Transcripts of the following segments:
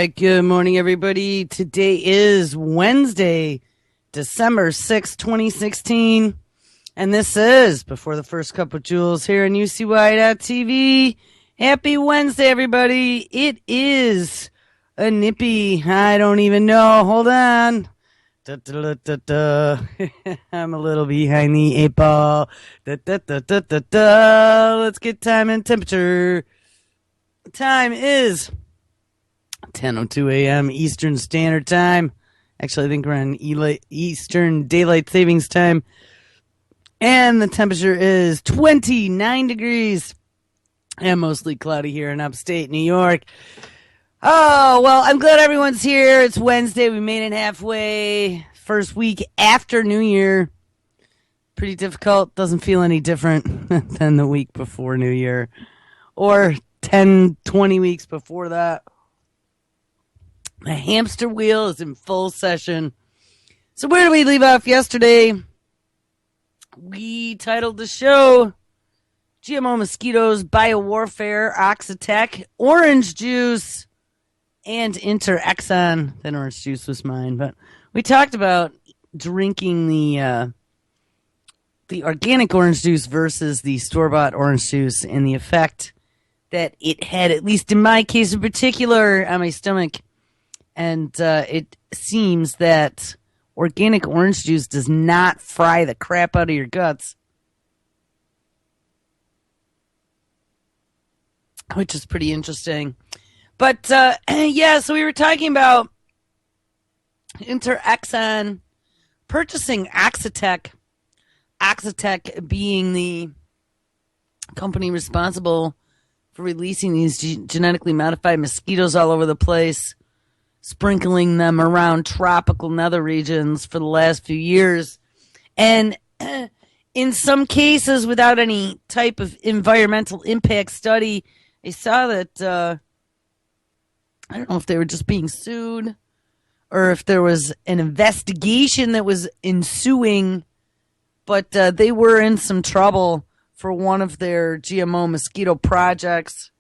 right, good morning, everybody. Today is Wednesday, December 6th, 2016, and this is Before the First Cup with Jules here on UCY.TV. Happy Wednesday, everybody. It is a nippy, I don't even know, hold on. I'm a little behind the eight ball. Let's get time and temperature. Time is 10:02 a.m. Eastern Standard Time. Actually, I think we're on Eastern Daylight Savings Time. And the temperature is 29 degrees and mostly cloudy here in upstate New York. Oh, well, I'm glad everyone's here. It's Wednesday. We made it halfway. First week after New Year. Pretty difficult. Doesn't feel any different than the week before New Year. Or 10, 20 weeks before that. The hamster wheel is in full session. So where did we leave off yesterday? We titled the show GMO Mosquitoes, Biowarfare, Oxitec, Orange Juice, and Interexon. Then orange juice was mine. But we talked about drinking the organic orange juice versus the store-bought orange juice and the effect that it had, at least in my case in particular, on my stomach. And it seems that organic orange juice does not fry the crap out of your guts, which is pretty interesting. But, yeah, so we were talking about Interexon purchasing Oxitec. Oxitec being the company responsible for releasing these genetically modified mosquitoes all over the place, sprinkling them around tropical nether regions for the last few years. And in some cases, without any type of environmental impact study, I saw that, I don't know if they were just being sued or if there was an investigation that was ensuing, but they were in some trouble for one of their GMO mosquito projects.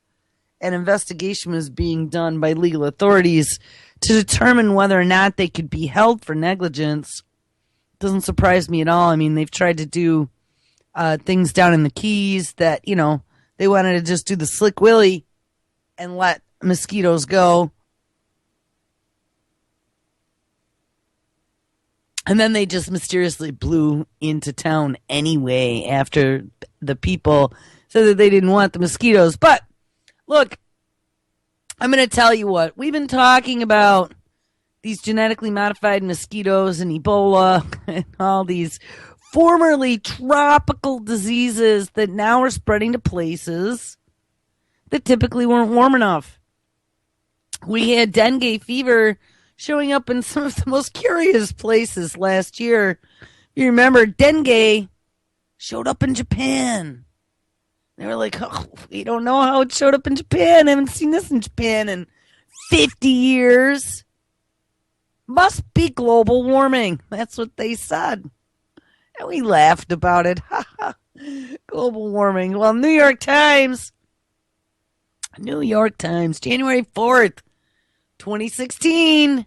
An investigation was being done by legal authorities to determine whether or not they could be held for negligence. Doesn't surprise me at all. I mean, they've tried to do things down in the Keys that, you know, they wanted to just do the slick willy and let mosquitoes go. And then they just mysteriously blew into town anyway after the people said that they didn't want the mosquitoes. But, look, I'm going to tell you what. We've been talking about these genetically modified mosquitoes and Ebola and all these formerly tropical diseases that now are spreading to places that typically weren't warm enough. We had dengue fever showing up in some of the most curious places last year. You remember, dengue showed up in Japan. They were like, oh, we don't know how it showed up in Japan. I haven't seen this in Japan in 50 years. Must be global warming. That's what they said. And we laughed about it. Global warming. Well, New York Times, January 4th, 2016.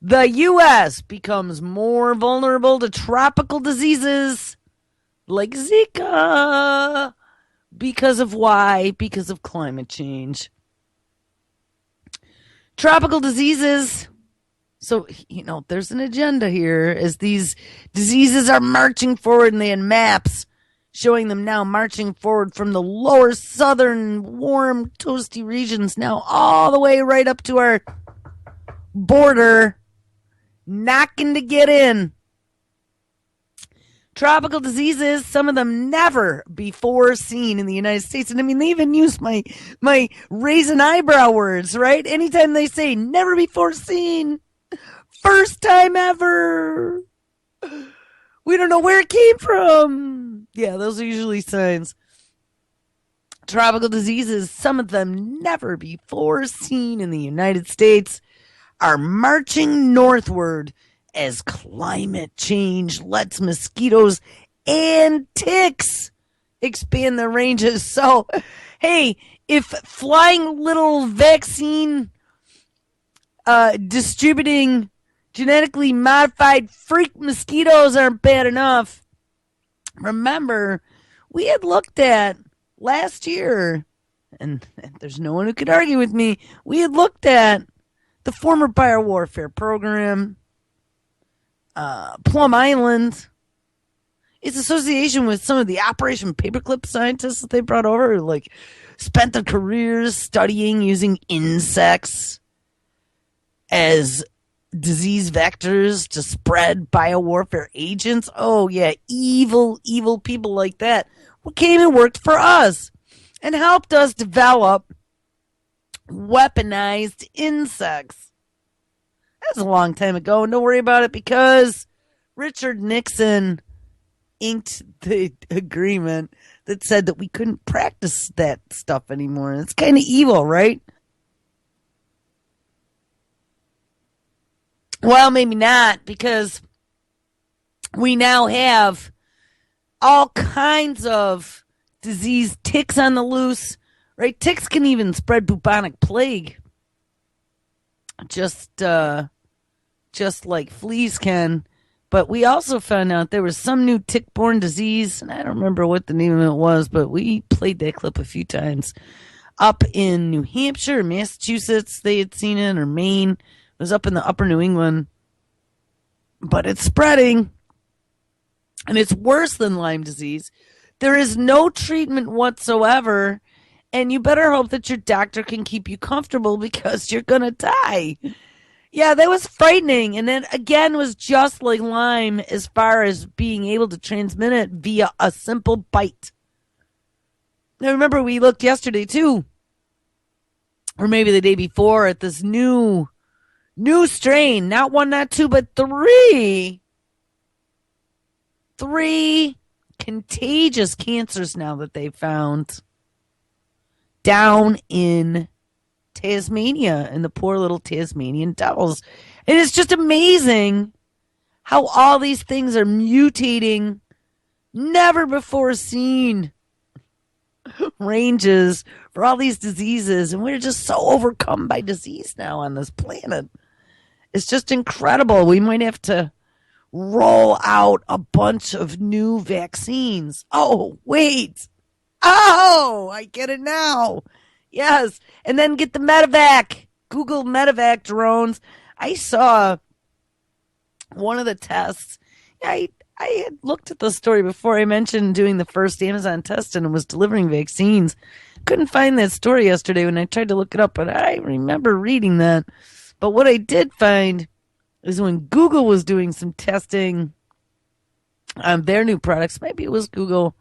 The U.S. becomes more vulnerable to tropical diseases like Zika. Because of why? Because of climate change. Tropical diseases. So, you know, there's an agenda here as these diseases are marching forward, and they had maps showing them now marching forward from the lower southern warm, toasty regions now all the way right up to our border, knocking to get in. Tropical diseases, some of them never before seen in the United States. And I mean, they even use my raisin eyebrow words, right? Anytime they say never before seen, first time ever, we don't know where it came from. Yeah, those are usually signs. Tropical diseases, some of them never before seen in the United States, are marching northward as climate change lets mosquitoes and ticks expand their ranges. So, hey, if flying little vaccine distributing genetically modified freak mosquitoes aren't bad enough. Remember, we had looked at last year, and there's no one who could argue with me, we had looked at the former biowarfare program, Plum Island, its association with some of the Operation Paperclip scientists that they brought over, who, like, spent their careers studying using insects as disease vectors to spread biowarfare agents. Oh, yeah, evil, evil people like that who came and worked for us and helped us develop weaponized insects. That was a long time ago, and don't worry about it because Richard Nixon inked the agreement that said that we couldn't practice that stuff anymore. And it's kind of evil, right? Well, maybe not, because we now have all kinds of disease ticks on the loose, right? Ticks can even spread bubonic plague, just like fleas can. But we also found out there was some new tick-borne disease, and I don't remember what the name of it was, but we played that clip a few times. Up in New Hampshire, Massachusetts, they had seen it, or Maine. It was up in the upper New England. But it's spreading, and it's worse than Lyme disease. There is no treatment whatsoever, and you better hope that your doctor can keep you comfortable because you're going to die. Yeah, that was frightening. And then again was just like Lyme as far as being able to transmit it via a simple bite. Now remember, we looked yesterday too, or maybe the day before, at this new strain. Not one, not two, but three. Three contagious cancers now that they found down in Tasmania, and the poor little Tasmanian devils. And it's just amazing how all these things are mutating never before seen ranges for all these diseases, and we're just so overcome by disease now on this planet. It's just incredible. We might have to roll out a bunch of new vaccines. Oh, wait. Oh, I get it now. Yes, and then get the medevac. Google medevac drones. I saw one of the tests. I had looked at the story before. I mentioned doing the first Amazon test and it was delivering vaccines. Couldn't find that story yesterday when I tried to look it up, but I remember reading that. But what I did find is when Google was doing some testing on their new products, maybe it was Google,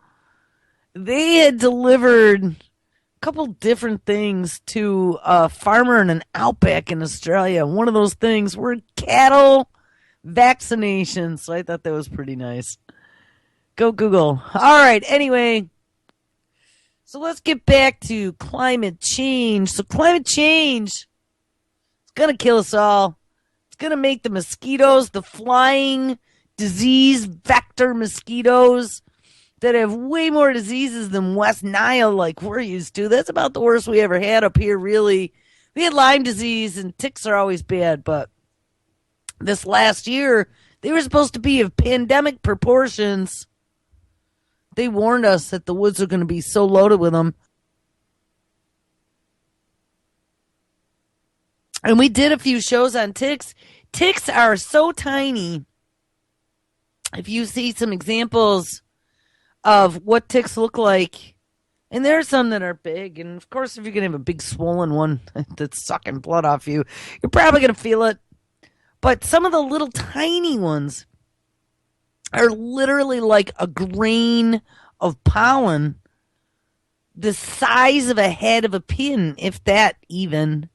they had delivered couple different things to a farmer in an outback in Australia. One of those things were cattle vaccinations. So I thought that was pretty nice. Go Google. All right. Anyway, so let's get back to climate change. So climate change is going to kill us all. It's going to make the mosquitoes, the flying disease vector mosquitoes, that have way more diseases than West Nile like we're used to. That's about the worst we ever had up here, really. We had Lyme disease, and ticks are always bad, but this last year, they were supposed to be of pandemic proportions. They warned us that the woods are going to be so loaded with them. And we did a few shows on ticks. Ticks are so tiny. If you see some examples of what ticks look like, and there are some that are big, and of course if you're going to have a big swollen one that's sucking blood off you, you're probably going to feel it. But some of the little tiny ones are literally like a grain of pollen, the size of a head of a pin, if that even.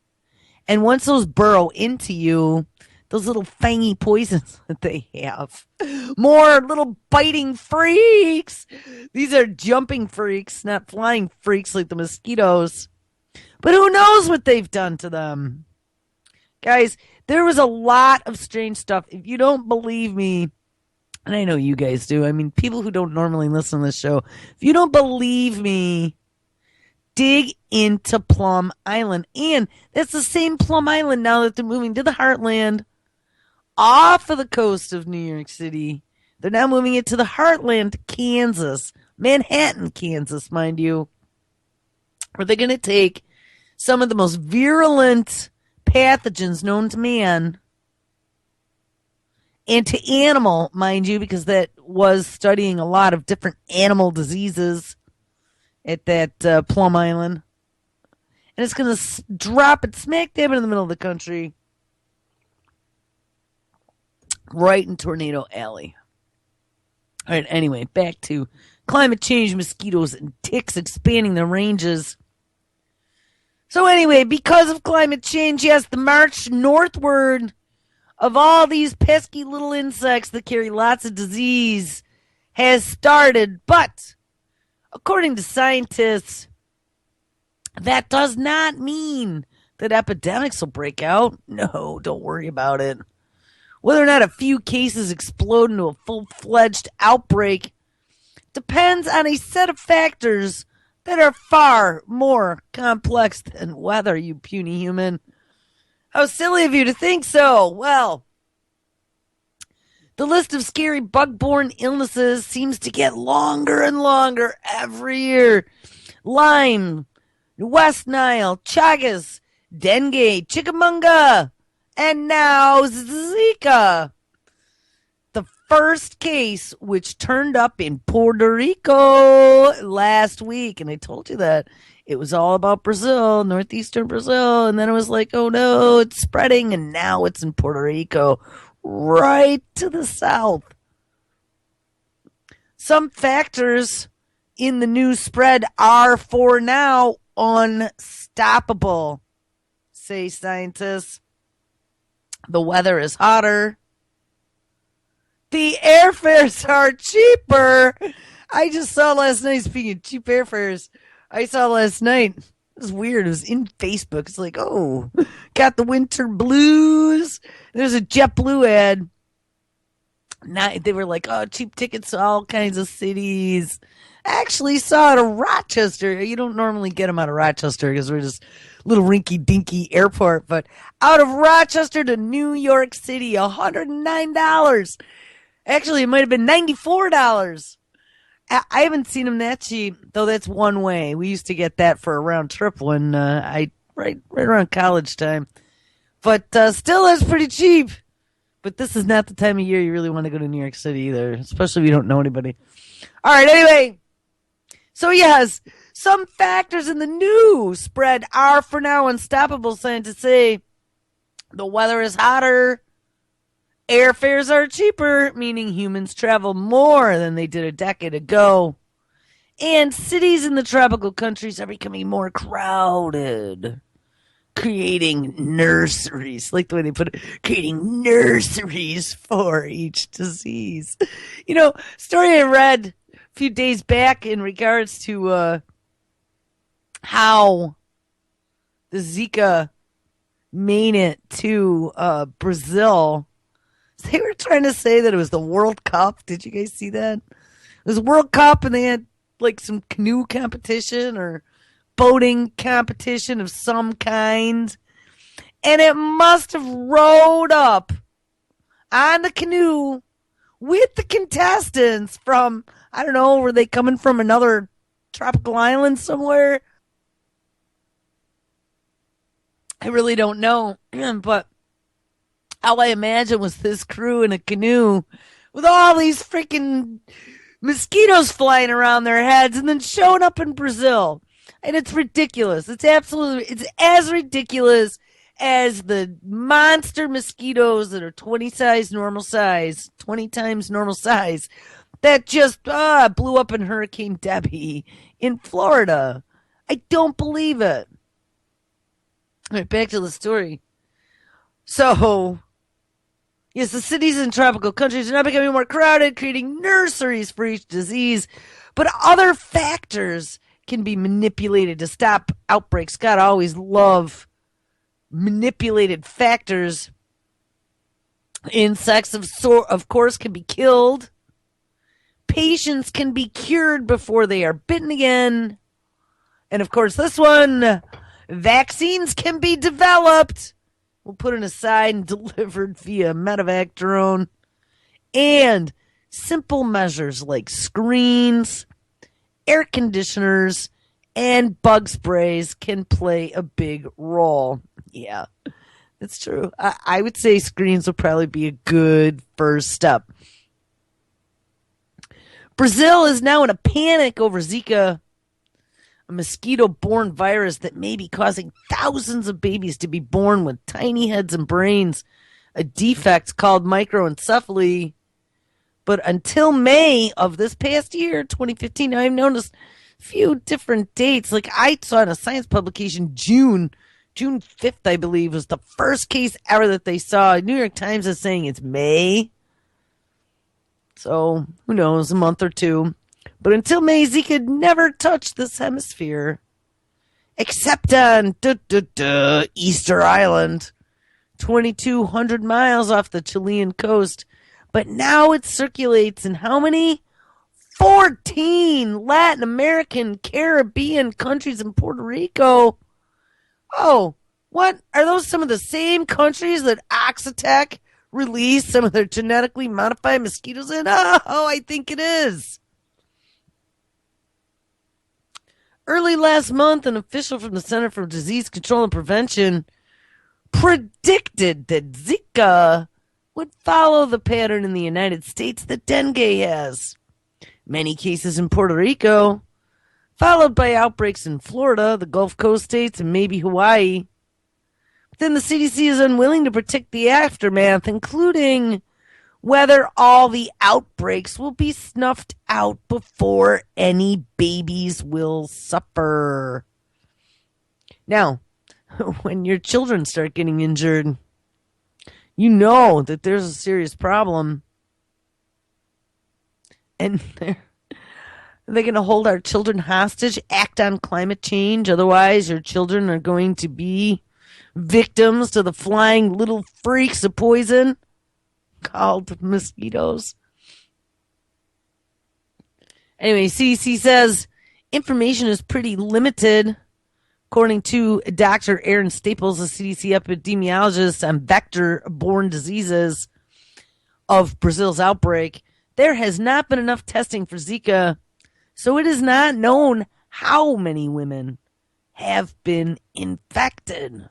And once those burrow into you, those little fangy poisons that they have. More little biting freaks. These are jumping freaks, not flying freaks like the mosquitoes. But who knows what they've done to them? Guys, there was a lot of strange stuff. If you don't believe me, and I know you guys do, I mean, people who don't normally listen to this show, if you don't believe me, dig into Plum Island. And that's the same Plum Island now that they're moving to the heartland off of the coast of New York City. They're now moving it to the heartland, Kansas, Manhattan, Kansas, mind you, where they're going to take some of the most virulent pathogens known to man and to animal, mind you, because that was studying a lot of different animal diseases at that Plum Island. And it's going to drop it smack dab in the middle of the country, right in Tornado Alley. All right, anyway, back to climate change, mosquitoes, and ticks expanding their ranges. So anyway, because of climate change, yes, the march northward of all these pesky little insects that carry lots of disease has started. But according to scientists, that does not mean that epidemics will break out. No, don't worry about it. Whether or not a few cases explode into a full-fledged outbreak depends on a set of factors that are far more complex than weather, you puny human. How silly of you to think so. Well, the list of scary bug-borne illnesses seems to get longer and longer every year. Lyme, West Nile, Chagas, dengue, chickamauga, and now Zika. The first case, which turned up in Puerto Rico last week, and I told you that it was all about Brazil, northeastern Brazil, and then it was like, oh no, it's spreading, and now it's in Puerto Rico, right to the south. Some factors in the new spread are, for now, unstoppable, say scientists. The weather is hotter. The airfares are cheaper. I just saw last night, speaking of cheap airfares, I saw last night, it was weird, it was in Facebook. It's like, oh, got the winter blues. There's a JetBlue ad. They were like, oh, cheap tickets to all kinds of cities. I actually saw it at Rochester. You don't normally get them out of Rochester because we're just a little rinky-dinky airport. But out of Rochester to New York City, $109. Actually, it might have been $94. I haven't seen them that cheap, though that's one way. We used to get that for a round trip when right around college time. But still, that's pretty cheap. But this is not the time of year you really want to go to New York City either, especially if you don't know anybody. All right, anyway. So, yes, some factors in the new spread are for now unstoppable, scientists say. The weather is hotter. Airfares are cheaper, meaning humans travel more than they did a decade ago. And cities in the tropical countries are becoming more crowded, creating nurseries, like the way they put it, creating nurseries for each disease. You know, story I read a few days back in regards to how the Zika made it to Brazil. They were trying to say that it was the World Cup. Did you guys see that? It was World Cup, and they had like some canoe competition or boating competition of some kind. And it must have rowed up on the canoe with the contestants from, I don't know, were they coming from another tropical island somewhere? I really don't know. But all I imagine was this crew in a canoe with all these freaking mosquitoes flying around their heads and then showing up in Brazil. And it's ridiculous. It's as ridiculous as the monster mosquitoes that are 20 times normal size that just blew up in Hurricane Debbie in Florida. I don't believe it. All right, back to the story. So, yes, the cities in tropical countries are now becoming more crowded, creating nurseries for each disease. But other factors can be manipulated to stop outbreaks. God, I always love manipulated factors. Insects, of course, can be killed. Patients can be cured before they are bitten again. And of course, this one, vaccines can be developed. We'll put it aside and delivered via medevac drone. And simple measures like screens, air conditioners, and bug sprays can play a big role. Yeah, that's true. I would say screens will probably be a good first step. Brazil is now in a panic over Zika, a mosquito-borne virus that may be causing thousands of babies to be born with tiny heads and brains, a defect called microencephaly. But until May of this past year, 2015, I've noticed a few different dates. Like I saw in a science publication, June 5th, I believe, was the first case ever that they saw. New York Times is saying it's May. So, who knows, a month or two. But until May, Zika never touched this hemisphere. Except on Easter Island, 2,200 miles off the Chilean coast. But now it circulates in how many? 14 Latin American, Caribbean countries and Puerto Rico. Oh, what? Are those some of the same countries that Oxitec released some of their genetically modified mosquitoes in? Oh, I think it is. Early last month, an official from the Center for Disease Control and Prevention predicted that Zika would follow the pattern in the United States that dengue has. Many cases in Puerto Rico, followed by outbreaks in Florida, the Gulf Coast states, and maybe Hawaii. But then the CDC is unwilling to predict the aftermath, including whether all the outbreaks will be snuffed out before any babies will suffer. Now, when your children start getting injured, you know that there's a serious problem. And they're going to hold our children hostage, act on climate change. Otherwise, your children are going to be victims to the flying little freaks of poison called mosquitoes. Anyway, CDC says information is pretty limited. According to Dr. Aaron Staples, a CDC epidemiologist on vector-borne diseases of Brazil's outbreak, there has not been enough testing for Zika, so it is not known how many women have been infected.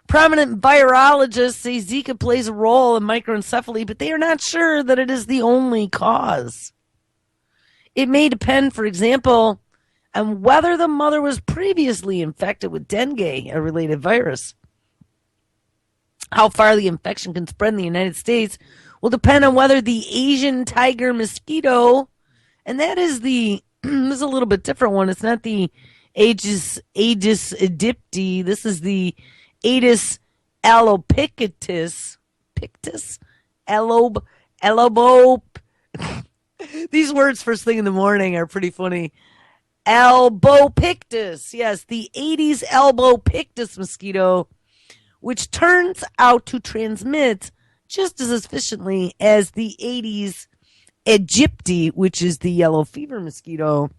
Prominent virologists say Zika plays a role in microencephaly, but they are not sure that it is the only cause. It may depend, for example, on whether the mother was previously infected with dengue, a related virus. How far the infection can spread in the United States will depend on whether the Asian tiger mosquito, and that is this is a little bit different one. It's not the Aedes aegypti. This is the Aedes alopecia. These words first thing in the morning are pretty funny. Albopictus. Yes, the Aedes albopictus mosquito, which turns out to transmit just as efficiently as the Aedes aegypti, which is the yellow fever mosquito.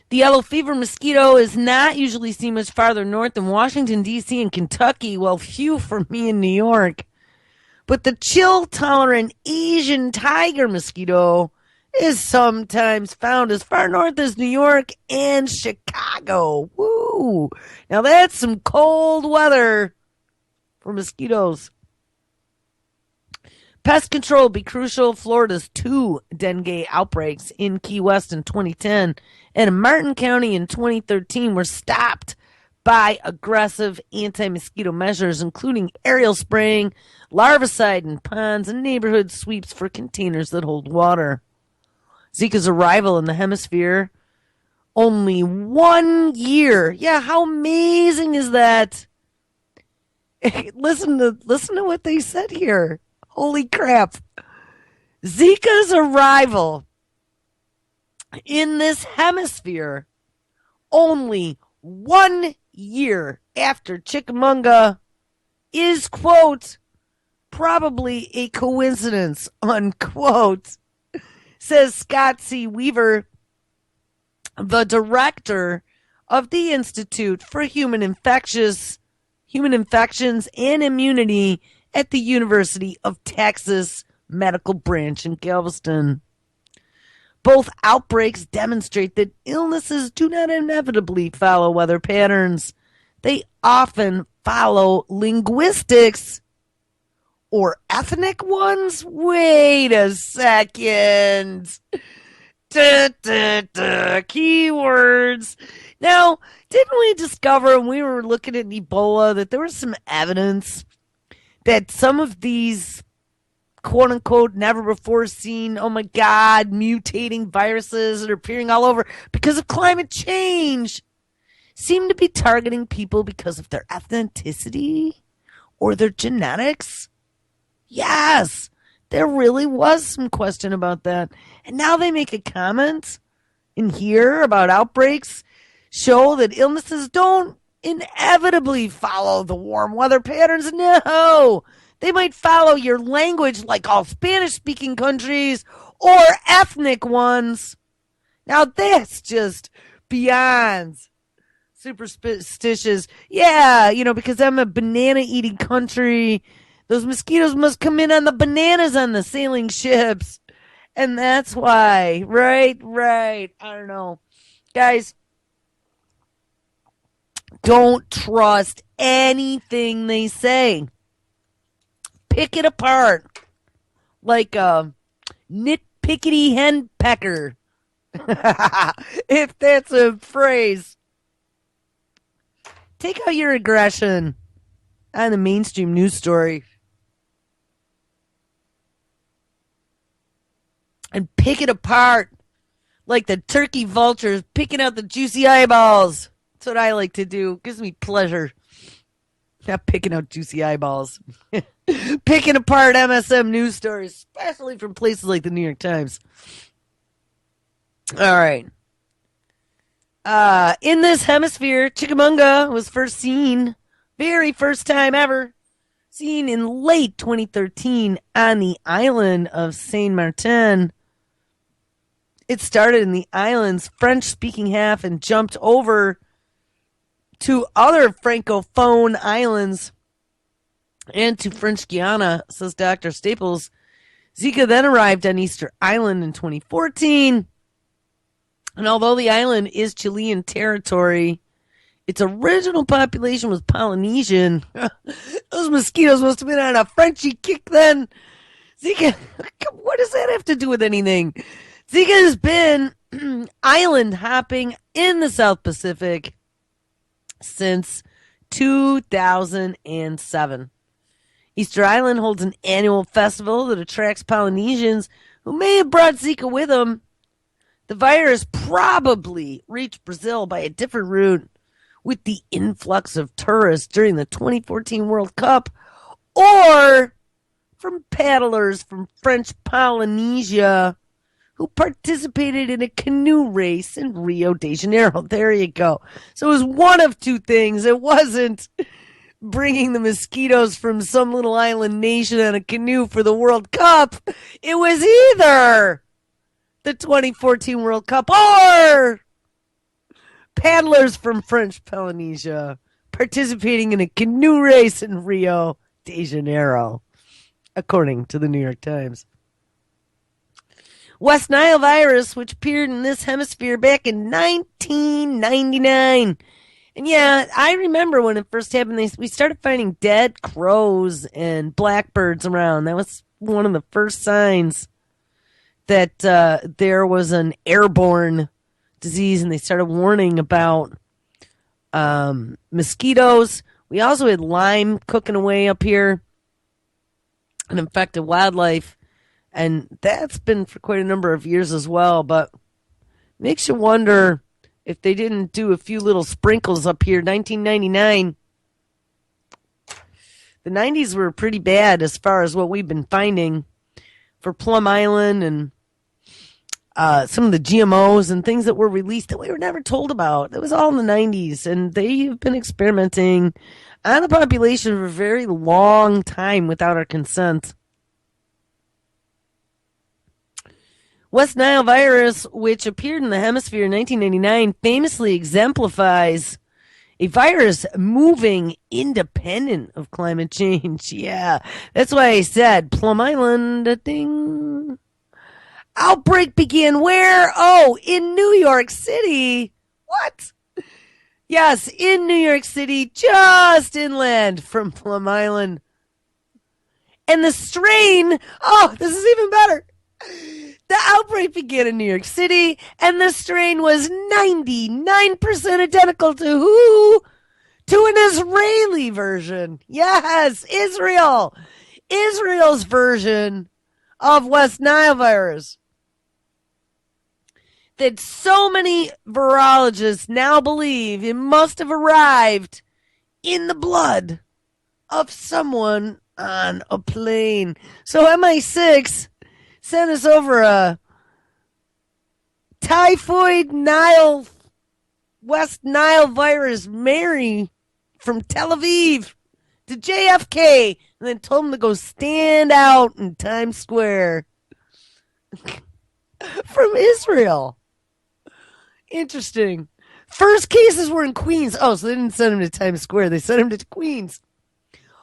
The yellow fever mosquito is not usually seen much farther north than Washington, D.C. and Kentucky. Well, phew for me in New York. But the chill-tolerant Asian tiger mosquito is sometimes found as far north as New York and Chicago. Woo! Now that's some cold weather for mosquitoes. Pest control will be crucial. Florida's 2 dengue outbreaks in Key West in 2010 and in Martin County in 2013 were stopped by aggressive anti-mosquito measures, including aerial spraying, larvicide in ponds, and neighborhood sweeps for containers that hold water. Zika's arrival in the hemisphere only 1 year. Yeah, how amazing is that? Listen to what they said here. Holy crap. Zika's arrival in this hemisphere only 1 year after Chickamauga is, quote, probably a coincidence, unquote. says Scott C. Weaver, the director of the Institute for Human Infections and Immunity at the University of Texas Medical Branch in Galveston. Both outbreaks demonstrate that illnesses do not inevitably follow weather patterns. They often follow linguistics or ethnic ones. Wait a second. Keywords. Now, didn't we discover when we were looking at Ebola that there was some evidence that some of these quote unquote never before seen, oh my God, mutating viruses that are appearing all over because of climate change seem to be targeting people because of their ethnicity or their genetics? Yes, there really was some question about that. And now they make a comment in here about outbreaks show that illnesses don't inevitably follow the warm weather patterns. No, they might follow your language like all Spanish-speaking countries or ethnic ones. Now that's just beyond superstitious. Yeah, because I'm a banana-eating country. Those mosquitoes must come in on the bananas on the sailing ships. And that's why. Right. I don't know. Guys, don't trust anything they say. Pick it apart like a nitpickety henpecker. If that's a phrase. Take out your aggression on the mainstream news story and pick it apart like the turkey vultures picking out the juicy eyeballs. That's what I like to do. It gives me pleasure. Not picking out juicy eyeballs. Picking apart MSM news stories, especially from places like the New York Times. All right. In this hemisphere, Chickamauga was first seen, very first time ever, seen in late 2013 on the island of Saint Martin. It started in the island's French-speaking half and jumped over to other Francophone islands and to French Guiana, says Dr. Staples. Zika then arrived on Easter Island in 2014. And although the island is Chilean territory, its original population was Polynesian. Those mosquitoes must have been on a Frenchy kick then. Zika, what does that have to do with anything? Zika has been island hopping in the South Pacific since 2007. Easter Island holds an annual festival that attracts Polynesians who may have brought Zika with them. The virus probably reached Brazil by a different route with the influx of tourists during the 2014 World Cup, or from paddlers from French Polynesia who participated in a canoe race in Rio de Janeiro. There you go. So it was one of two things. It wasn't bringing the mosquitoes from some little island nation on a canoe for the World Cup. It was either the 2014 World Cup or paddlers from French Polynesia participating in a canoe race in Rio de Janeiro, according to the New York Times. West Nile virus, which appeared in this hemisphere back in 1999. And yeah, I remember when it first happened, we started finding dead crows and blackbirds around. That was one of the first signs that there was an airborne disease, and they started warning about mosquitoes. We also had Lyme cooking away up here and infected wildlife. And that's been for quite a number of years as well, but makes you wonder if they didn't do a few little sprinkles up here. 1999, the 90s were pretty bad as far as what we've been finding for Plum Island and some of the GMOs and things that were released that we were never told about. It was all in the 90s, and they've been experimenting on the population for a very long time without our consent. West Nile virus, which appeared in the hemisphere in 1999, famously exemplifies a virus moving independent of climate change. Yeah, that's why I said Plum Island, a ding. Outbreak began where? Oh, in New York City. What? Yes, in New York City, just inland from Plum Island. And the strain, oh, this is even better. The outbreak began in New York City, and the strain was 99% identical to who? To an Israeli version. Yes, Israel. Israel's version of West Nile virus. That so many virologists now believe it must have arrived in the blood of someone on a plane. So MI6 sent us over a typhoid Nile, West Nile virus Mary from Tel Aviv to JFK and then told him to go stand out in Times Square from Israel. Interesting. First cases were in Queens. Oh, so they didn't send him to Times Square. They sent him to Queens.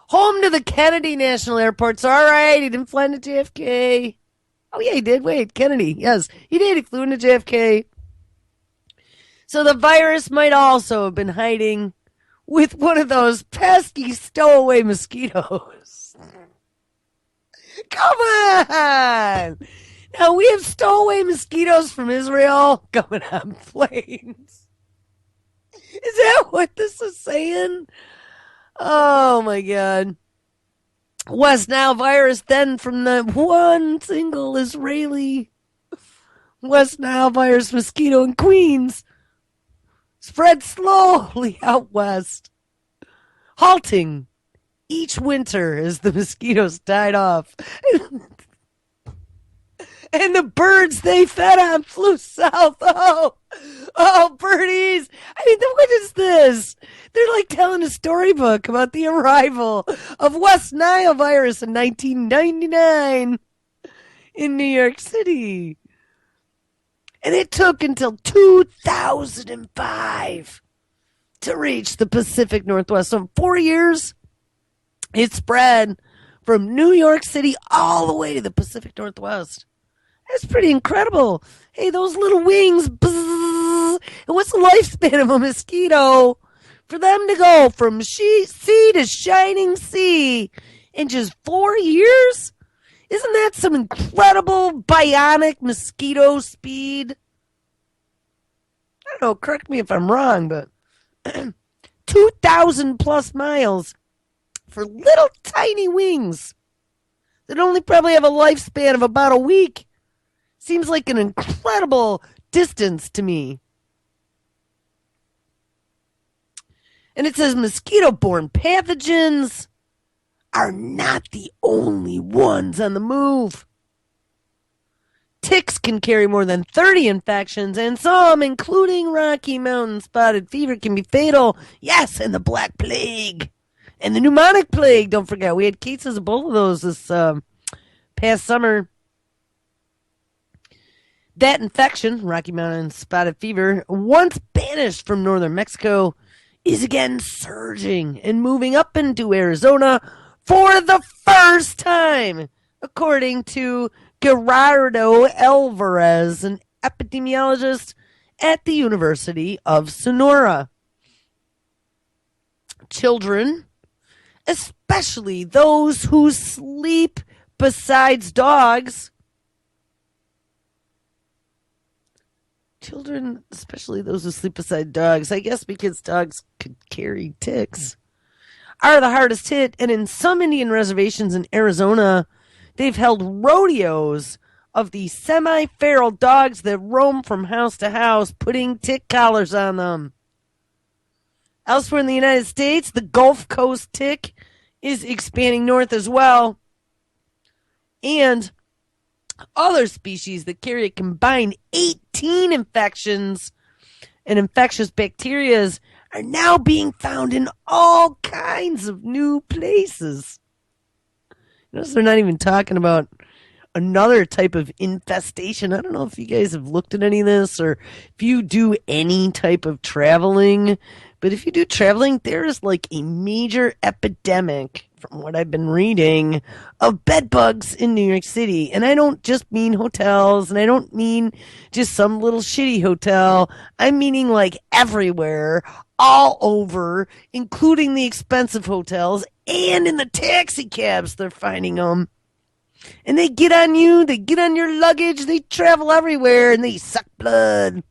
Home to the Kennedy National Airport. So, all right, he didn't fly into JFK. Oh, yeah, he did. Wait, Kennedy. Yes, he did. He flew into JFK. So the virus might also have been hiding with one of those pesky stowaway mosquitoes. Come on! Now, we have stowaway mosquitoes from Israel coming on planes. Is that what this is saying? Oh, my God. West Nile virus then from the one single Israeli West Nile virus mosquito in Queens spread slowly out west, halting each winter as the mosquitoes died off. And the birds they fed on flew south. Oh, birdies. I mean, what is this? They're like telling a storybook about the arrival of West Nile virus in 1999 in New York City. And it took until 2005 to reach the Pacific Northwest. So in 4 years, it spread from New York City all the way to the Pacific Northwest. That's pretty incredible. Hey, those little wings. Bzzz, and what's the lifespan of a mosquito? For them to go from sea to shining sea in just 4 years? Isn't that some incredible bionic mosquito speed? I don't know, correct me if I'm wrong, but 2,000 plus miles for little tiny wings that only probably have a lifespan of about a week. Seems like an incredible distance to me. And it says mosquito-borne pathogens are not the only ones on the move. Ticks can carry more than 30 infections, and some, including Rocky Mountain spotted fever, can be fatal. Yes, and the Black Plague. And the pneumonic plague, don't forget. We had cases of both of those this past summer. That infection, Rocky Mountain spotted fever, once banished from northern Mexico, is again surging and moving up into Arizona for the first time, according to Gerardo Alvarez, an epidemiologist at the University of Sonora. Children, especially those who sleep besides dogs, children, especially those who sleep beside dogs, I guess because dogs could carry ticks, are the hardest hit. And in some Indian reservations in Arizona, they've held rodeos of the semi-feral dogs that roam from house to house, putting tick collars on them. Elsewhere in the United States, the Gulf Coast tick is expanding north as well. And other species that carry a combined 18 infections and infectious bacteria are now being found in all kinds of new places. Notice they're not even talking about another type of infestation. I don't know if you guys have looked at any of this or if you do any type of traveling, but if you do traveling, there's like a major epidemic, from what I've been reading, of bed bugs in New York City. And I don't just mean hotels, and I don't mean just some little shitty hotel. I'm meaning like everywhere, all over, including the expensive hotels and in the taxi cabs. They're finding them. And they get on you, they get on your luggage, they travel everywhere, and they suck blood.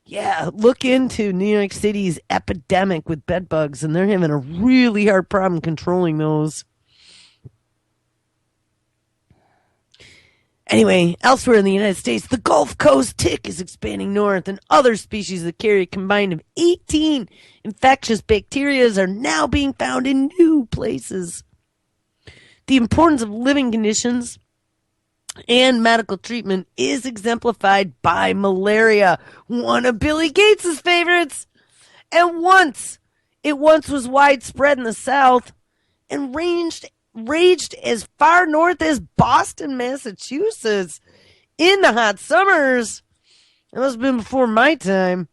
Yeah, look into New York City's epidemic with bed bugs, and they're having a really hard problem controlling those. Anyway, elsewhere in the United States, the Gulf Coast tick is expanding north, and other species that carry a combined of 18 infectious bacteria are now being found in new places. The importance of living conditions and medical treatment is exemplified by malaria, one of Billy Gates' favorites. And it once was widespread in the South and raged as far north as Boston, Massachusetts in the hot summers. It must have been before my time.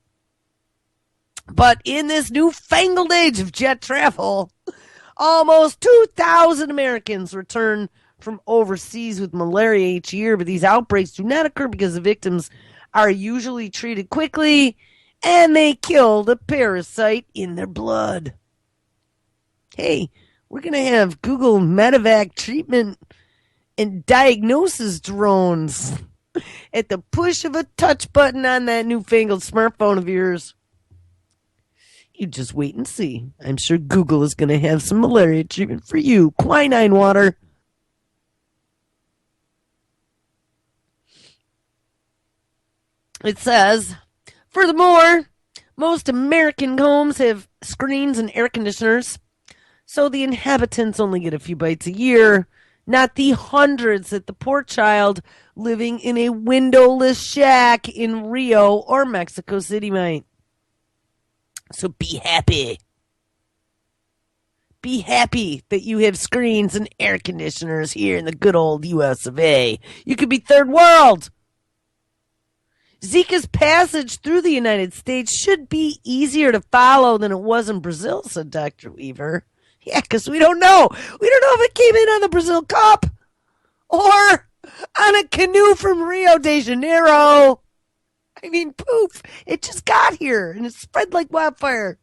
But in this newfangled age of jet travel, almost 2,000 Americans return from overseas with malaria each year, but these outbreaks do not occur because the victims are usually treated quickly and they kill the parasite in their blood. Hey, we're going to have Google Medevac treatment and diagnosis drones at the push of a touch button on that newfangled smartphone of yours. You just wait and see. I'm sure Google is going to have some malaria treatment for you. Quinine water. It says, furthermore, most American homes have screens and air conditioners, so the inhabitants only get a few bites a year, not the hundreds that the poor child living in a windowless shack in Rio or Mexico City might. So be happy. Be happy that you have screens and air conditioners here in the good old US of A. You could be third world. Zika's passage through the United States should be easier to follow than it was in Brazil, said Dr. Weaver. Yeah, because we don't know. We don't know if it came in on the Brazil Cup or on a canoe from Rio de Janeiro. I mean, poof, it just got here and it spread like wildfire.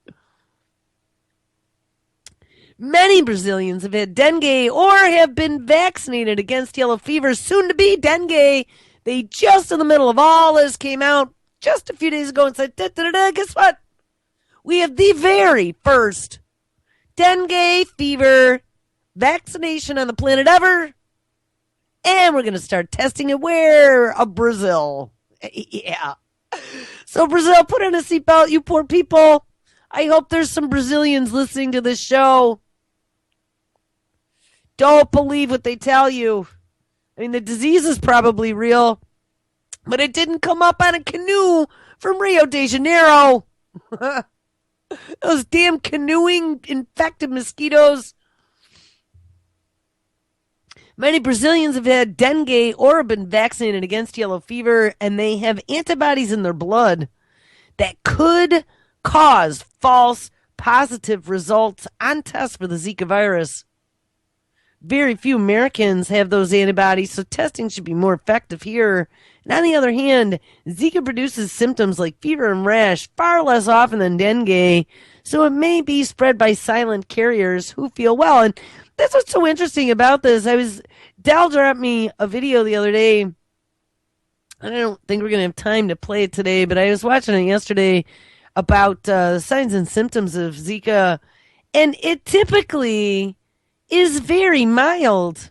Many Brazilians have had dengue or have been vaccinated against yellow fever, soon to be dengue. They just in the middle of all this came out just a few days ago and said, guess what? We have the very first dengue fever vaccination on the planet ever. And we're going to start testing it where? Brazil. Yeah. So Brazil, put on a seatbelt, you poor people. I hope there's some Brazilians listening to this show. Don't believe what they tell you. I mean, the disease is probably real, but it didn't come up on a canoe from Rio de Janeiro. Those damn canoeing infected mosquitoes. Many Brazilians have had dengue or have been vaccinated against yellow fever, and they have antibodies in their blood that could cause false positive results on tests for the Zika virus. Very few Americans have those antibodies, so testing should be more effective here. And on the other hand, Zika produces symptoms like fever and rash far less often than dengue, so it may be spread by silent carriers who feel well. And that's what's so interesting about this. Dal dropped me a video the other day. I don't think we're going to have time to play it today, but I was watching it yesterday about the signs and symptoms of Zika, and it typically is very mild.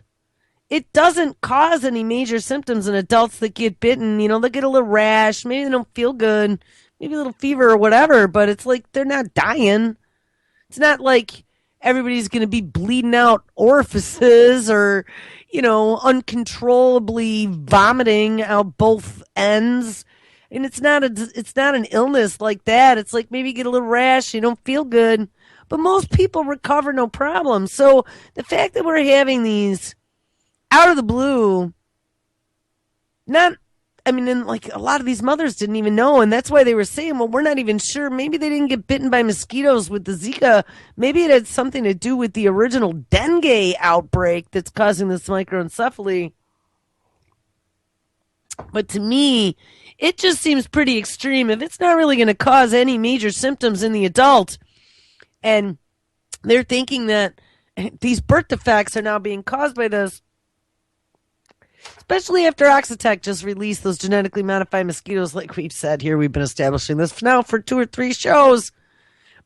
It doesn't cause any major symptoms in adults that get bitten. You know, they get a little rash, maybe they don't feel good, maybe a little fever or whatever, but it's like they're not dying. It's not like everybody's going to be bleeding out orifices or, you know, uncontrollably vomiting out both ends. And it's not an illness like that. It's like maybe you get a little rash, you don't feel good. But most people recover no problem. So the fact that we're having these out of the blue, and like a lot of these mothers didn't even know, and that's why they were saying, well, we're not even sure. Maybe they didn't get bitten by mosquitoes with the Zika. Maybe it had something to do with the original dengue outbreak that's causing this microencephaly. But to me, it just seems pretty extreme. If it's not really going to cause any major symptoms in the adult, and they're thinking that these birth defects are now being caused by this, especially after Oxitec just released those genetically modified mosquitoes, like we've said here. We've been establishing this now for 2 or 3 shows.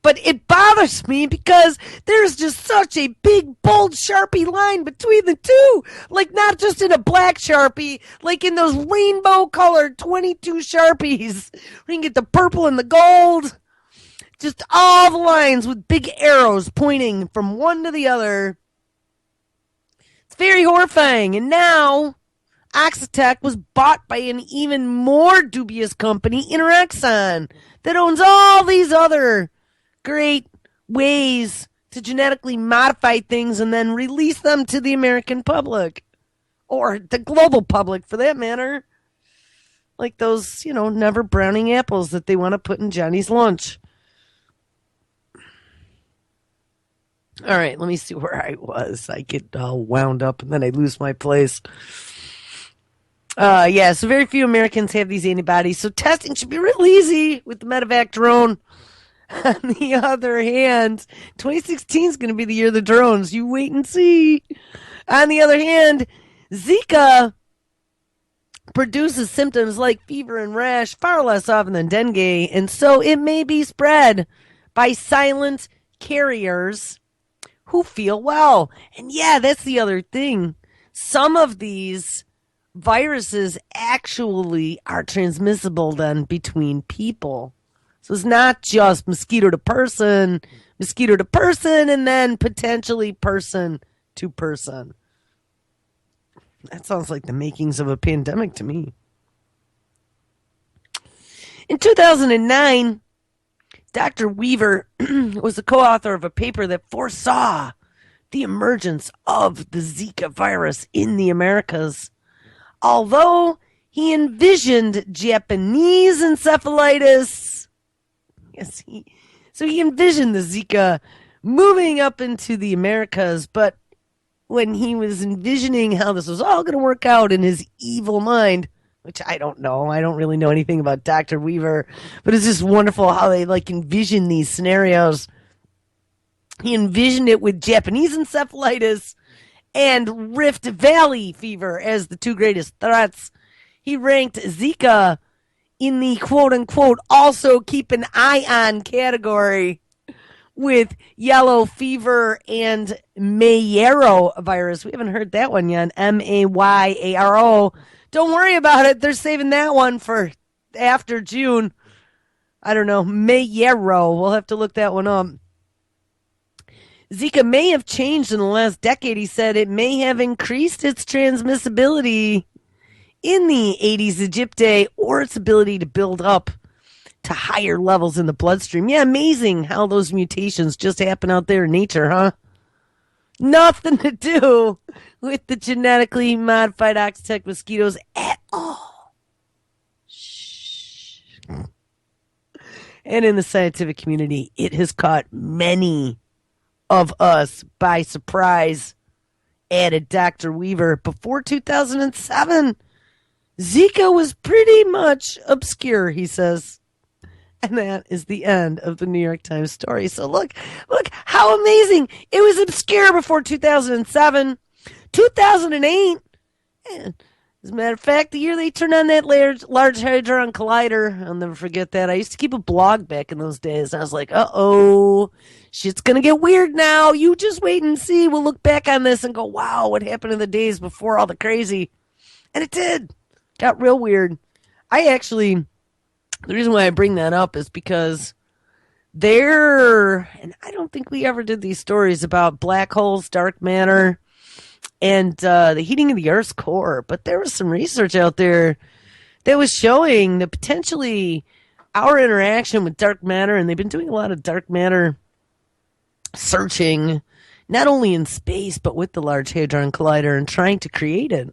But it bothers me because there's just such a big, bold Sharpie line between the two. Like, not just in a black Sharpie, like in those rainbow-colored 22 Sharpies. We can get the purple and the gold. Just all the lines with big arrows pointing from one to the other. It's very horrifying. And now, Oxitec was bought by an even more dubious company, Interexon, that owns all these other great ways to genetically modify things and then release them to the American public. Or the global public, for that matter. Like those, never browning apples that they want to put in Johnny's lunch. All right, let me see where I was. I get all wound up and then I lose my place. So very few Americans have these antibodies, so testing should be real easy with the Medevac drone. On the other hand, 2016 is going to be the year of the drones. You wait and see. On the other hand, Zika produces symptoms like fever and rash far less often than dengue, and so it may be spread by silent carriers who feel well. And yeah, that's the other thing. Some of these viruses actually are transmissible then between people. So it's not just mosquito to person, and then potentially person to person. That sounds like the makings of a pandemic to me. In 2009, Dr. Weaver was the co-author of a paper that foresaw the emergence of the Zika virus in the Americas. Although he envisioned Japanese encephalitis, he envisioned the Zika moving up into the Americas, but when he was envisioning how this was all going to work out in his evil mind, which I don't know, I don't really know anything about Dr. Weaver, but it's just wonderful how they envision these scenarios. He envisioned it with Japanese encephalitis and Rift Valley fever as the 2 greatest threats. He ranked Zika in the quote-unquote also keep an eye on category with yellow fever and Mayaro virus. We haven't heard that one yet. Mayaro. Don't worry about it. They're saving that one for after June. I don't know. Mayaro. We'll have to look that one up. Zika may have changed in the last decade, he said. It may have increased its transmissibility in the Aedes aegypti or its ability to build up to higher levels in the bloodstream. Yeah, amazing how those mutations just happen out there in nature, huh? Nothing to do with the genetically modified Oxitec mosquitoes at all. Shh. And in the scientific community, it has caught many of us by surprise, added Dr. Weaver. Before 2007, Zika was pretty much obscure, he says. And that is the end of the New York Times story. So look how amazing. It was obscure before 2007. 2008, as a matter of fact, the year they turned on that Large Hadron Collider, I'll never forget that. I used to keep a blog back in those days. I was like, uh-oh, shit's going to get weird now. You just wait and see. We'll look back on this and go, wow, what happened in the days before all the crazy? And it did. Got real weird. The reason why I bring that up is because and I don't think we ever did these stories about black holes, dark matter, and the heating of the Earth's core, but there was some research out there that was showing that potentially our interaction with dark matter, and they've been doing a lot of dark matter searching not only in space, but with the Large Hadron Collider and trying to create it.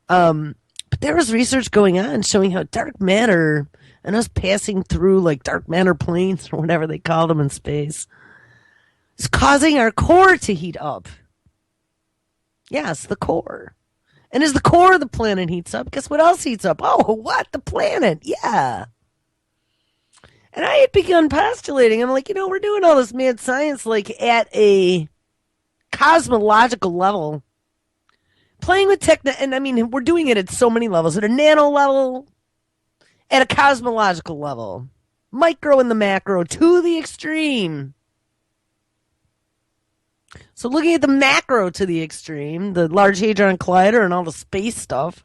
But there was research going on showing how dark matter and us passing through like dark matter planes or whatever they call them in space is causing our core to heat up. Yes, the core. And as the core of the planet heats up, guess what else heats up? Oh, what? The planet. Yeah. And I had begun postulating, I'm like, we're doing all this mad science like at a cosmological level. Playing with and I mean, we're doing it at so many levels, at a nano level, at a cosmological level, micro and the macro, to the extreme. So looking at the macro to the extreme, the Large Hadron Collider and all the space stuff.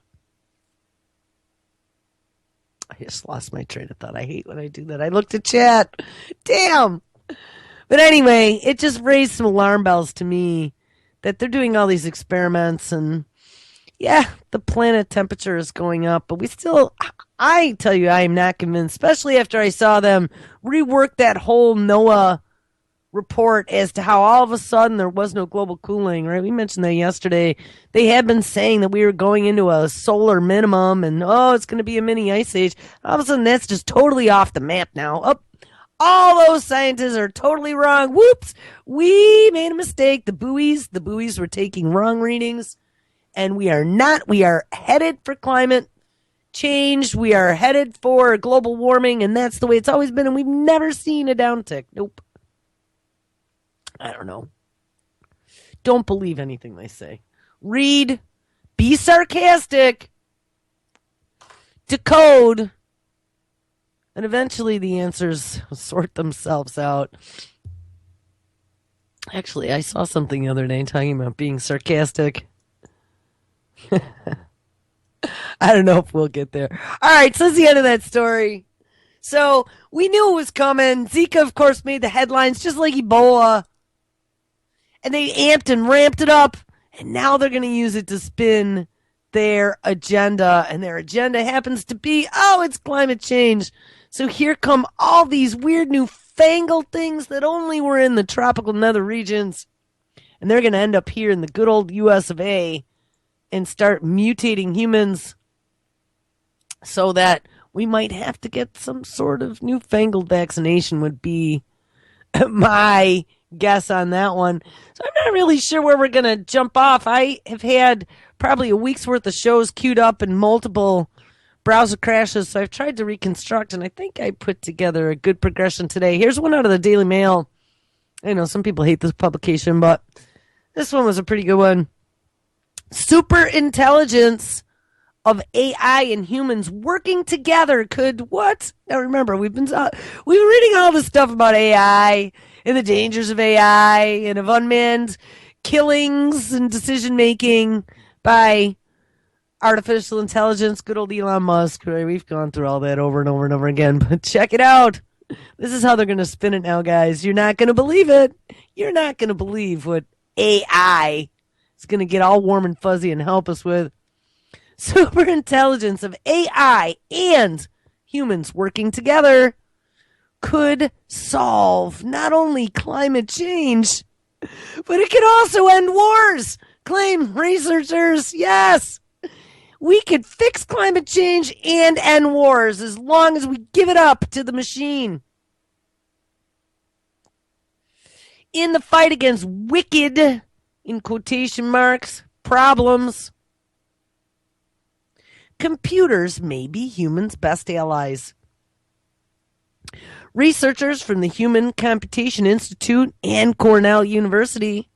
I just lost my train of thought. I hate when I do that. I looked at chat. Damn. But anyway, it just raised some alarm bells to me that they're doing all these experiments and yeah, the planet temperature is going up, but I tell you, I am not convinced, especially after I saw them rework that whole NOAA report as to how all of a sudden there was no global cooling, right? We mentioned that yesterday. They had been saying that we were going into a solar minimum and, it's going to be a mini ice age. All of a sudden, that's just totally off the map now. All those scientists are totally wrong. Whoops! We made a mistake. The buoys were taking wrong readings. And we are not. We are headed for climate change. We are headed for global warming, and that's the way it's always been, and we've never seen a downtick. Nope. I don't know. Don't believe anything they say. Read, be sarcastic, decode, and eventually the answers sort themselves out. Actually, I saw something the other day talking about being sarcastic. I don't know if we'll get there. All right, so that's the end of that story. So we knew it was coming. Zika, of course, made the headlines just like Ebola. And they amped and ramped it up. And now they're going to use it to spin their agenda. And their agenda happens to be, it's climate change. So here come all these weird newfangled things that only were in the tropical nether regions. And they're going to end up here in the good old US of A. And start mutating humans so that we might have to get some sort of newfangled vaccination would be my guess on that one. So I'm not really sure where we're going to jump off. I have had probably a week's worth of shows queued up and multiple browser crashes, so I've tried to reconstruct, and I think I put together a good progression today. Here's one out of the Daily Mail. I know some people hate this publication, but this one was a pretty good one. Super intelligence of AI and humans working together could what? Now remember, we've been reading all this stuff about AI and the dangers of AI and of unmanned killings and decision making by artificial intelligence. Good old Elon Musk. Right? We've gone through all that over and over and over again. But check it out. This is how they're going to spin it now, guys. You're not going to believe it. You're not going to believe what AI is going to get all warm and fuzzy and help us with. Super intelligence of AI and humans working together could solve not only climate change, but it could also end wars, claim researchers. Yes, we could fix climate change and end wars as long as we give it up to the machine. In the fight against wicked, in quotation marks, problems, computers may be humans' best allies. Researchers from the Human Computation Institute and Cornell University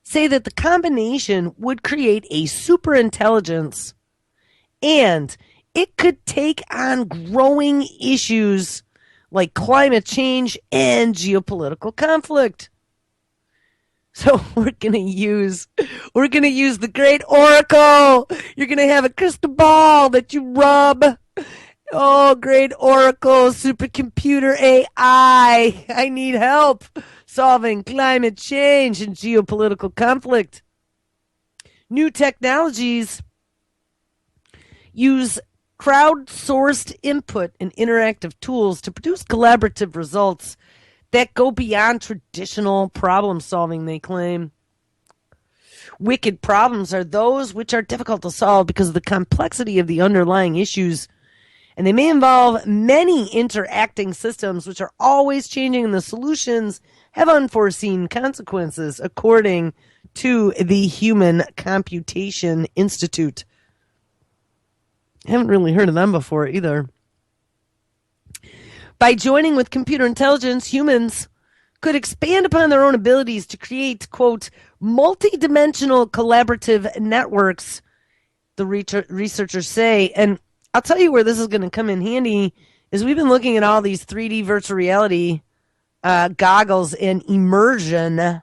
say that the combination would create a superintelligence, and it could take on growing issues like climate change and geopolitical conflict. So we're gonna use the great oracle. You're gonna have a crystal ball that you rub. Oh, great oracle, supercomputer AI. I need help solving climate change and geopolitical conflict. New technologies use crowdsourced input and interactive tools to produce collaborative results that go beyond traditional problem solving, they claim. Wicked problems are those which are difficult to solve because of the complexity of the underlying issues, and they may involve many interacting systems which are always changing, and the solutions have unforeseen consequences, according to the Human Computation Institute. I haven't really heard of them before either. By joining with computer intelligence, humans could expand upon their own abilities to create, quote, multi-dimensional collaborative networks, the researchers say. And I'll tell you where this is going to come in handy is we've been looking at all these 3D virtual reality goggles and immersion,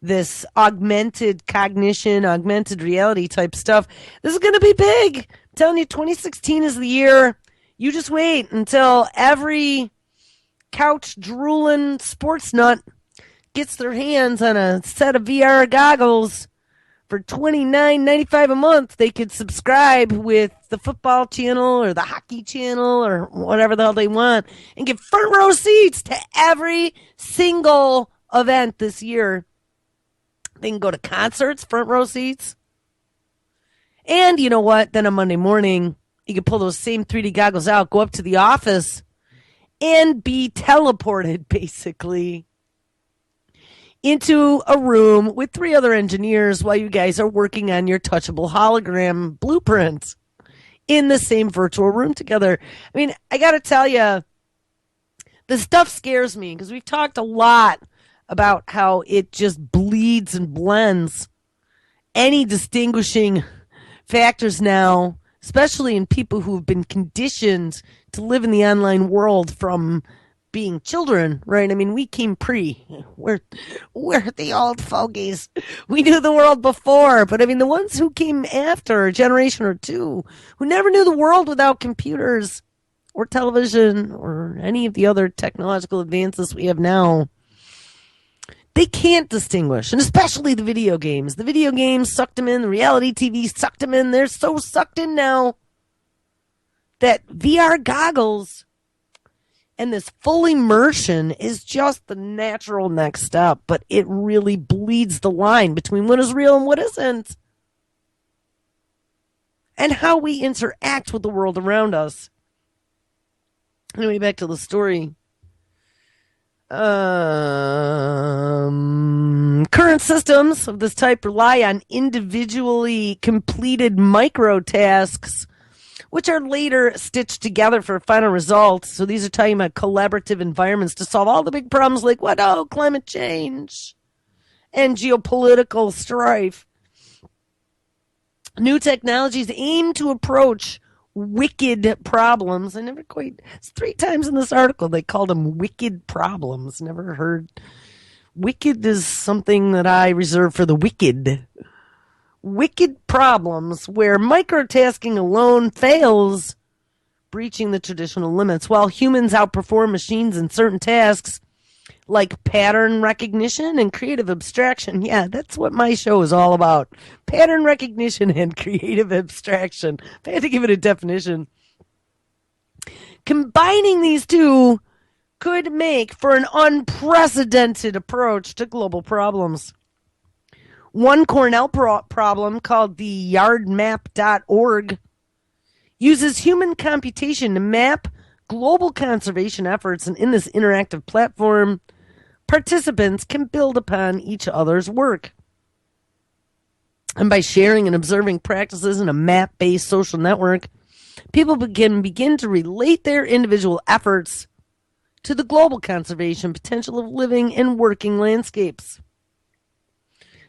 this augmented cognition, augmented reality type stuff. This is going to be big. I'm telling you, 2016 is the year. You just wait until every couch drooling sports nut gets their hands on a set of VR goggles for $29.95 a month. They could subscribe with the football channel or the hockey channel or whatever the hell they want and get front row seats to every single event this year. They can go to concerts, front row seats. And you know what? Then on Monday morning, you can pull those same 3D goggles out, go up to the office, and be teleported, basically, into a room with 3 other engineers while you guys are working on your touchable hologram blueprints in the same virtual room together. I mean, I got to tell you, the stuff scares me because we've talked a lot about how it just bleeds and blends any distinguishing factors now, especially in people who have been conditioned to live in the online world from being children, right? I mean, we came pre. We're the old fogies. We knew the world before, but I mean, the ones who came after, a generation or two, who never knew the world without computers or television or any of the other technological advances we have now, they can't distinguish, and especially the video games. The video games sucked them in. The reality TV sucked them in. They're so sucked in now that VR goggles and this full immersion is just the natural next step, but it really bleeds the line between what is real and what isn't, and how we interact with the world around us. Anyway, back to the story. Current systems of this type rely on individually completed micro tasks, which are later stitched together for a final result. So these are talking about collaborative environments to solve all the big problems like climate change and geopolitical strife. New technologies aim to approach wicked problems. I never quite, it's 3 times in this article they called them wicked problems. Never heard. Wicked is something that I reserve for the wicked. Wicked problems where microtasking alone fails, breaching the traditional limits. While humans outperform machines in certain tasks like pattern recognition and creative abstraction. Yeah, that's what my show is all about. Pattern recognition and creative abstraction. If I had to give it a definition, combining these two could make for an unprecedented approach to global problems. One Cornell problem called the yardmap.org uses human computation to map global conservation efforts, and in this interactive platform, participants can build upon each other's work. And by sharing and observing practices in a map-based social network, people can begin to relate their individual efforts to the global conservation potential of living and working landscapes.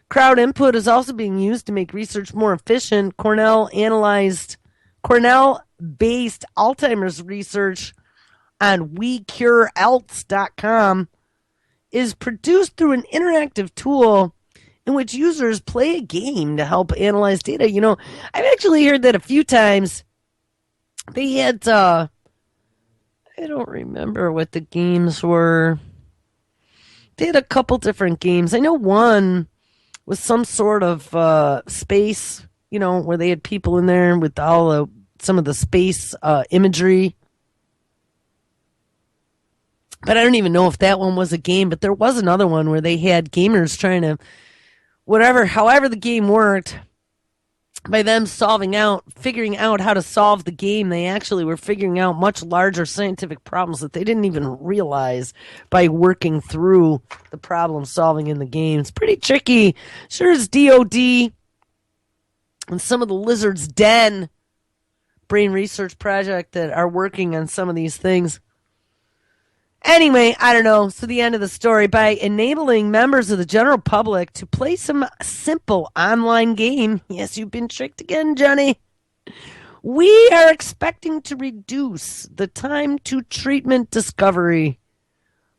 Crowd input is also being used to make research more efficient. Cornell-based Alzheimer's research on WeCureAlz.com is produced through an interactive tool in which users play a game to help analyze data. You know, I've actually heard that a few times. They had, I don't remember what the games were. They had a couple different games. I know one was some sort of space, you know, where they had people in there with some of the space imagery. But I don't even know if that one was a game, but there was another one where they had gamers trying to, however the game worked, by them figuring out how to solve the game, they actually were figuring out much larger scientific problems that they didn't even realize by working through the problem solving in the game. It's pretty tricky. Sure as DOD and some of the Lizard's Den brain research project that are working on some of these things. Anyway, I don't know. So the end of the story, by enabling members of the general public to play some simple online game. Yes, you've been tricked again, Johnny. We are expecting to reduce the time to treatment discovery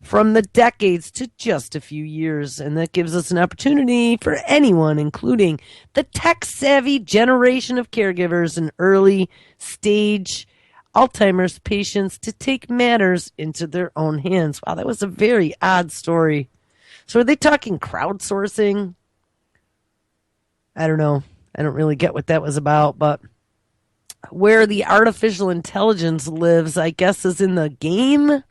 from the decades to just a few years. And that gives us an opportunity for anyone, including the tech-savvy generation of caregivers and early stage Alzheimer's patients, to take matters into their own hands. Wow, that was a very odd story. So are they talking crowdsourcing? I don't know. I don't really get what that was about, but where the artificial intelligence lives, I guess, is in the game.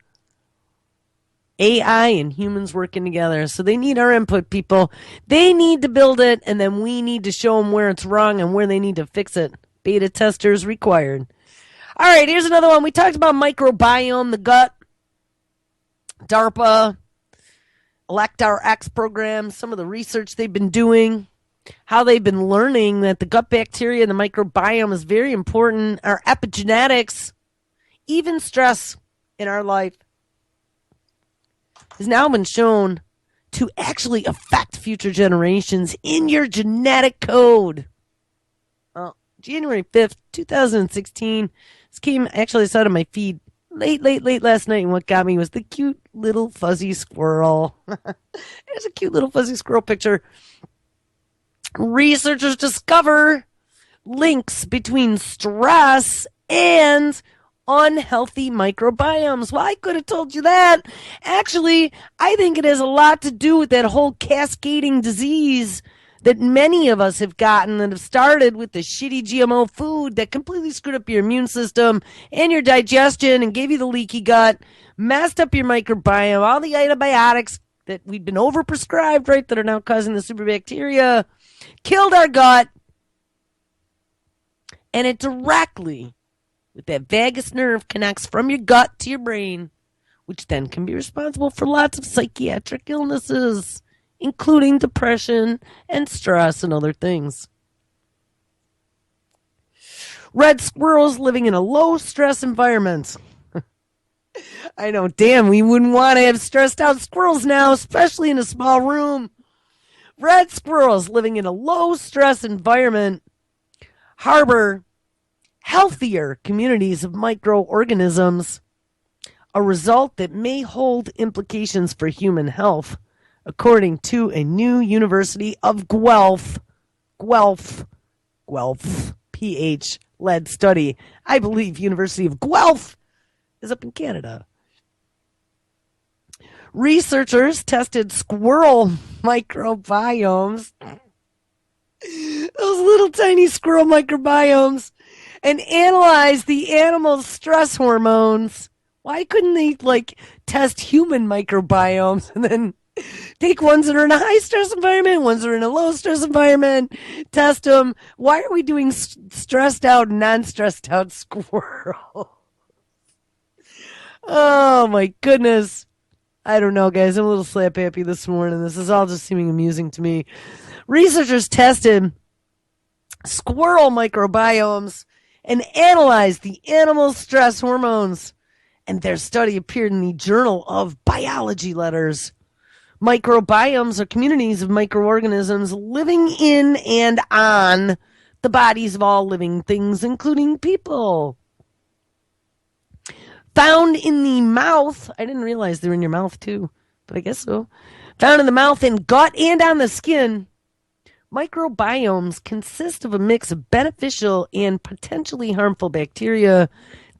AI and humans working together. So they need our input, people. They need to build it, and then we need to show them where it's wrong and where they need to fix it. Beta testers required. All right, here's another one. We talked about microbiome, the gut, DARPA, ElectRx program, some of the research they've been doing, how they've been learning that the gut bacteria and the microbiome is very important, our epigenetics, even stress in our life has now been shown to actually affect future generations in your genetic code. January 5th, 2016. This came, actually, I saw it on my feed late last night, and what got me was the cute little fuzzy squirrel. There's a cute little fuzzy squirrel picture. Researchers discover links between stress and unhealthy microbiomes. Well, I could have told you that. Actually, I think it has a lot to do with that whole cascading disease that many of us have gotten, that have started with the shitty GMO food that completely screwed up your immune system and your digestion and gave you the leaky gut, messed up your microbiome, all the antibiotics that we've been overprescribed, right, that are now causing the superbacteria, killed our gut, and it directly, with that vagus nerve, connects from your gut to your brain, which then can be responsible for lots of psychiatric illnesses, including depression and stress and other things. Red squirrels living in a low-stress environment. I know, damn, we wouldn't want to have stressed out squirrels now, especially in a small room. Red squirrels living in a low-stress environment harbor healthier communities of microorganisms, a result that may hold implications for human health, according to a new University of Guelph, PH-led study. I believe University of Guelph is up in Canada. Researchers tested squirrel microbiomes, those little tiny squirrel microbiomes, and analyzed the animal's stress hormones. Why couldn't they, test human microbiomes and then take ones that are in a high-stress environment, ones that are in a low-stress environment, test them? Why are we doing stressed-out, non-stressed-out squirrel? Oh, my goodness. I don't know, guys. I'm a little slap-happy this morning. This is all just seeming amusing to me. Researchers tested squirrel microbiomes and analyzed the animal's stress hormones, and their study appeared in the Journal of Biology Letters. Microbiomes are communities of microorganisms living in and on the bodies of all living things, including people. Found in the mouth, I didn't realize they were in your mouth too, but I guess so. Found in the mouth and gut and on the skin, microbiomes consist of a mix of beneficial and potentially harmful bacteria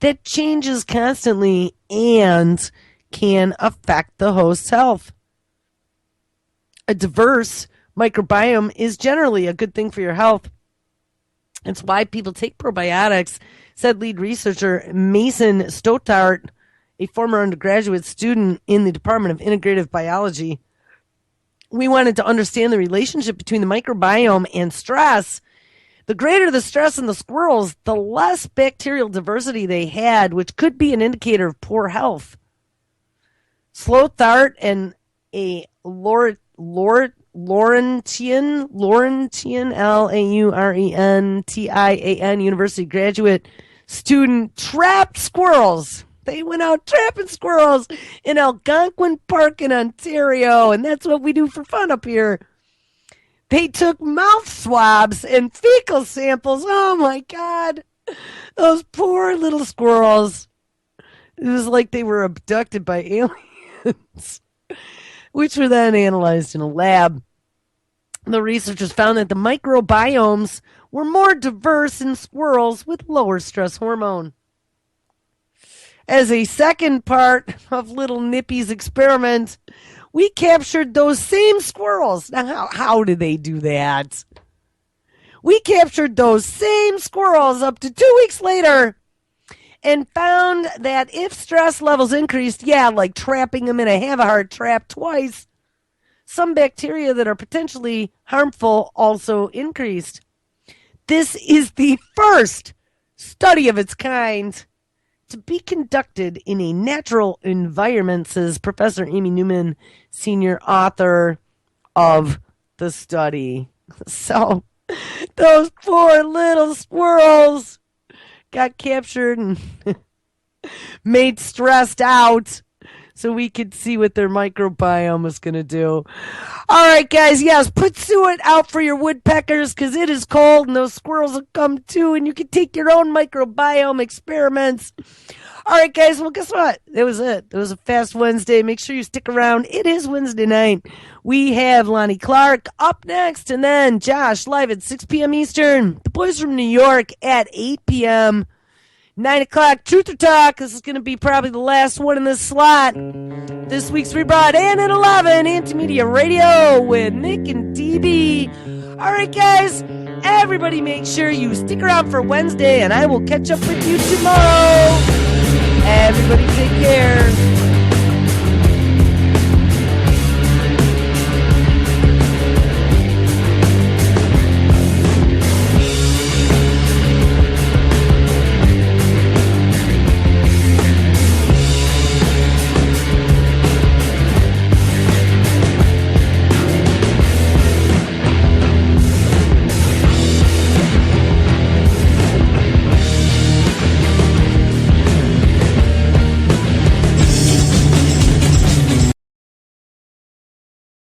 that changes constantly and can affect the host's health. A diverse microbiome is generally a good thing for your health. It's why people take probiotics, said lead researcher Mason Stothart a former undergraduate student in the Department of Integrative Biology. We wanted to understand the relationship between the microbiome and stress. The greater the stress in the squirrels, the less bacterial diversity they had, which could be an indicator of poor health. Slow Thart and a Laurentian, Laurentian University graduate student trapped squirrels. They went out trapping squirrels in Algonquin Park in Ontario, and that's what we do for fun up here. They took mouth swabs and fecal samples. Oh my God. Those poor little squirrels. It was like they were abducted by aliens, which were then analyzed in a lab. The researchers found that the microbiomes were more diverse in squirrels with lower stress hormone. As a second part of Little Nippy's experiment, we captured those same squirrels. Now, how did they do that? We captured those same squirrels up to 2 weeks later and found that if stress levels increased, like trapping them in a have-a-heart trap twice, some bacteria that are potentially harmful also increased. This is the first study of its kind to be conducted in a natural environment, says Professor Amy Newman, senior author of the study. So, those poor little squirrels got captured and made stressed out so we could see what their microbiome was going to do. All right, guys, yes, put suet out for your woodpeckers because it is cold and those squirrels will come too, and you can take your own microbiome experiments. All right, guys, well, guess what? That was it. It was a fast Wednesday. Make sure you stick around. It is Wednesday night. We have Lonnie Clark up next, and then Josh live at 6 p.m. Eastern. The boys from New York at 8 p.m. 9 o'clock, Truth or Talk. This is going to be probably the last one in this slot. This week's rebroad. And at 11, Antimedia Radio with Nick and DB. All right, guys. Everybody make sure you stick around for Wednesday, and I will catch up with you tomorrow. Everybody take care.